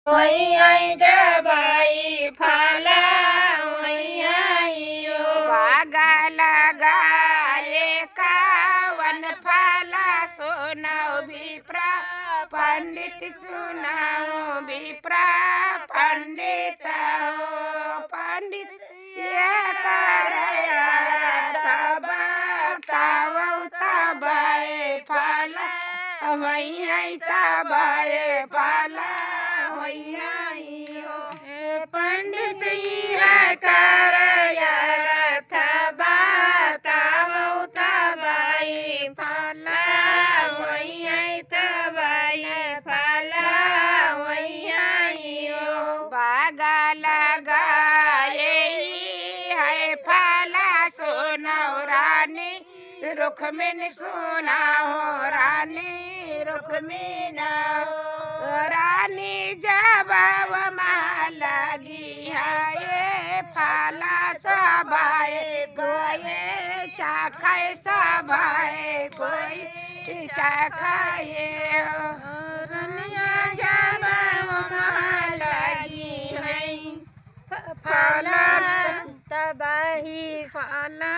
वही दबाई फाला वही आइयो बागा लगाए कावन फाला सुनाओ विप्रा पंडित सुनाओ विप्रा पंडित हो पंडित ये तबाए फाला वही तबाए फाला वही आइयो पंडित कर तबाई फाला वही तबाई फाला वही आइयो बागा लगाए है फाला सुनाओ रानी रुख में सुनाओ रानी रुख में रानी जब लगी है फाला सभाए कोई चाखाए सभाए कोई चाखाए रनिया जब लगी है फाला तबाही फाला